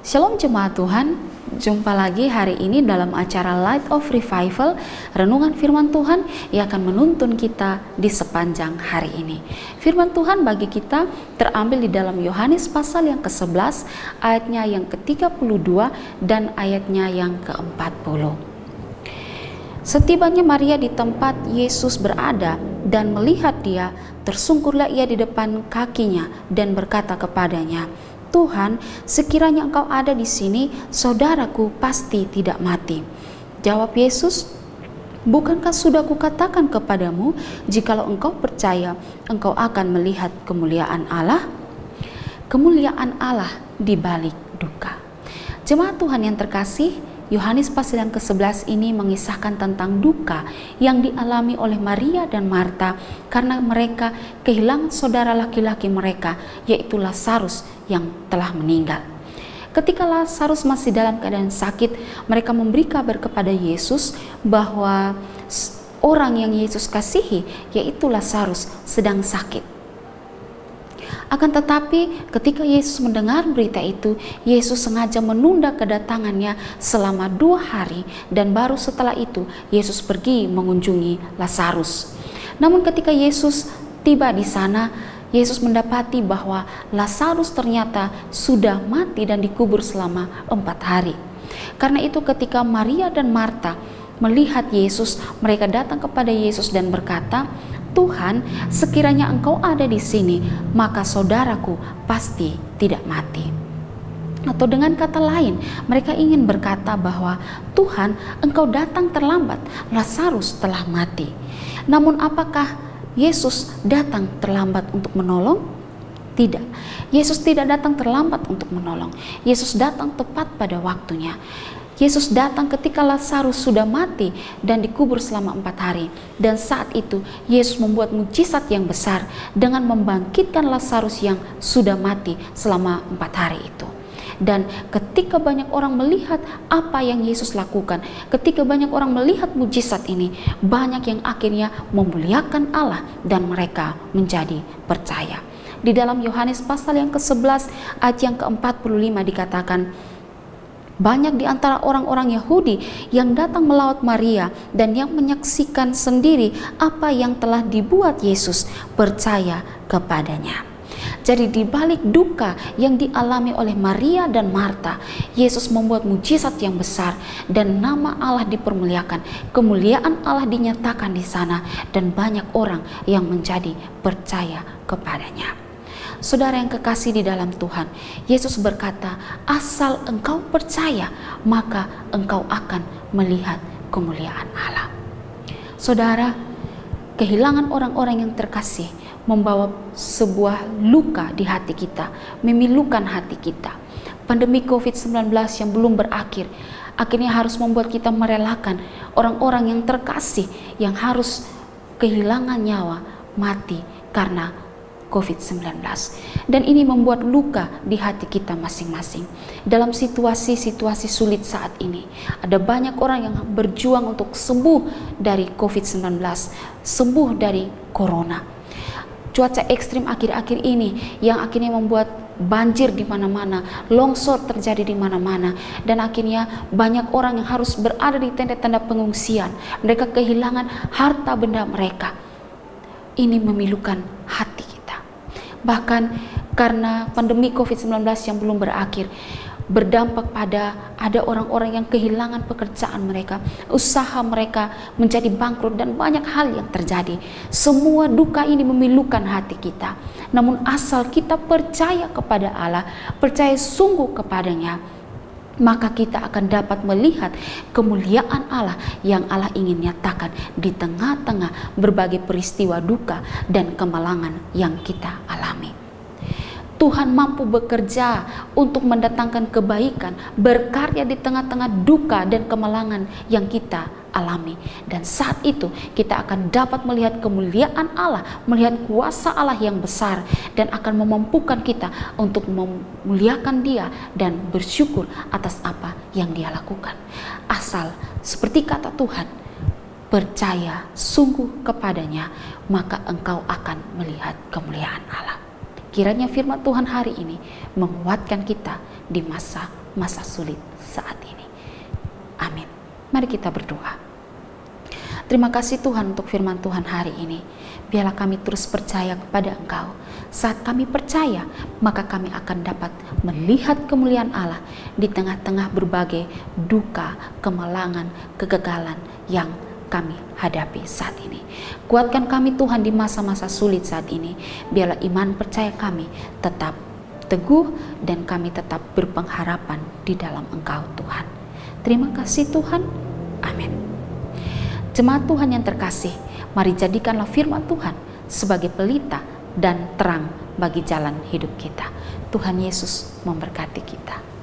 Shalom jemaat Tuhan, jumpa lagi hari ini dalam acara Light of Revival, renungan firman Tuhan yang akan menuntun kita di sepanjang hari ini. Firman Tuhan bagi kita terambil di dalam Yohanes pasal yang ke-11, ayatnya yang ke-32 dan ayatnya yang ke-40. Setibanya Maria di tempat Yesus berada dan melihat dia, tersungkurlah ia di depan kakinya dan berkata kepadanya, "Tuhan, sekiranya Engkau ada di sini, saudaraku pasti tidak mati." Jawab Yesus, "Bukankah sudah kukatakan kepadamu, jikalau engkau percaya, engkau akan melihat kemuliaan Allah?" Kemuliaan Allah di balik duka. Jemaat Tuhan yang terkasih, Yohanes pasal yang ke-11 ini mengisahkan tentang duka yang dialami oleh Maria dan Marta karena mereka kehilangan saudara laki-laki mereka, yaitu Lazarus yang telah meninggal. Ketika Lazarus masih dalam keadaan sakit, mereka memberi kabar kepada Yesus bahwa orang yang Yesus kasihi, yaitu Lazarus, sedang sakit. Akan tetapi ketika Yesus mendengar berita itu, Yesus sengaja menunda kedatangannya selama 2 hari dan baru setelah itu Yesus pergi mengunjungi Lazarus. Namun ketika Yesus tiba di sana, Yesus mendapati bahwa Lazarus ternyata sudah mati dan dikubur selama 4 hari. Karena itu ketika Maria dan Marta melihat Yesus, mereka datang kepada Yesus dan berkata, "Tuhan, sekiranya Engkau ada di sini, maka saudaraku pasti tidak mati." Atau dengan kata lain, mereka ingin berkata bahwa Tuhan, Engkau datang terlambat, Lazarus telah mati. Namun apakah Yesus datang terlambat untuk menolong? Tidak, Yesus tidak datang terlambat untuk menolong. Yesus datang tepat pada waktunya. Yesus datang ketika Lazarus sudah mati dan dikubur selama 4 hari. Dan saat itu Yesus membuat mujizat yang besar dengan membangkitkan Lazarus yang sudah mati selama 4 hari itu. Dan ketika banyak orang melihat apa yang Yesus lakukan, ketika banyak orang melihat mujizat ini, banyak yang akhirnya memuliakan Allah dan mereka menjadi percaya. Di dalam Yohanes pasal yang ke-11 ayat yang ke-45 dikatakan, banyak di antara orang-orang Yahudi yang datang melawat Maria dan yang menyaksikan sendiri apa yang telah dibuat Yesus percaya kepadanya. Jadi di balik duka yang dialami oleh Maria dan Marta, Yesus membuat mujizat yang besar dan nama Allah dipermuliakan. Kemuliaan Allah dinyatakan di sana dan banyak orang yang menjadi percaya kepadanya. Saudara yang kekasih di dalam Tuhan, Yesus berkata, asal engkau percaya, maka engkau akan melihat kemuliaan Allah. Saudara, kehilangan orang-orang yang terkasih membawa sebuah luka di hati kita, memilukan hati kita. Pandemi COVID-19 yang belum berakhir, akhirnya harus membuat kita merelakan orang-orang yang terkasih yang harus kehilangan nyawa, mati karena COVID-19. Dan ini membuat luka di hati kita masing-masing. Dalam situasi-situasi sulit saat ini, ada banyak orang yang berjuang untuk sembuh dari COVID-19, sembuh dari Corona. Cuaca ekstrim akhir-akhir ini yang akhirnya membuat banjir di mana-mana, longsor terjadi di mana-mana, dan akhirnya banyak orang yang harus berada di tenda-tenda pengungsian. Mereka kehilangan harta benda mereka. Ini memilukan hati kita. Bahkan karena pandemi COVID-19 yang belum berakhir, berdampak pada ada orang-orang yang kehilangan pekerjaan mereka, usaha mereka menjadi bangkrut dan banyak hal yang terjadi. Semua duka ini memilukan hati kita. Namun asal kita percaya kepada Allah, percaya sungguh kepadanya, maka kita akan dapat melihat kemuliaan Allah yang Allah ingin nyatakan di tengah-tengah berbagai peristiwa duka dan kemalangan yang kita alami. Tuhan mampu bekerja untuk mendatangkan kebaikan, berkarya di tengah-tengah duka dan kemalangan yang kita alami. Dan saat itu kita akan dapat melihat kemuliaan Allah, melihat kuasa Allah yang besar, dan akan memampukan kita untuk memuliakan Dia dan bersyukur atas apa yang Dia lakukan. Asal seperti kata Tuhan, percaya sungguh kepadanya, maka engkau akan melihat kemuliaan Allah. Kiranya firman Tuhan hari ini menguatkan kita di masa masa sulit saat ini. Amin. Mari kita berdoa. Terima kasih Tuhan untuk firman Tuhan hari ini. Biarlah kami terus percaya kepada Engkau. Saat kami percaya, maka kami akan dapat melihat kemuliaan Allah di tengah-tengah berbagai duka, kemalangan, kegagalan yang kami hadapi saat ini. Kuatkan kami Tuhan di masa-masa sulit saat ini. Biarlah iman percaya kami tetap teguh dan kami tetap berpengharapan di dalam Engkau Tuhan. Terima kasih Tuhan. Amin. Jemaat Tuhan yang terkasih, mari jadikanlah firman Tuhan sebagai pelita dan terang bagi jalan hidup kita. Tuhan Yesus memberkati kita.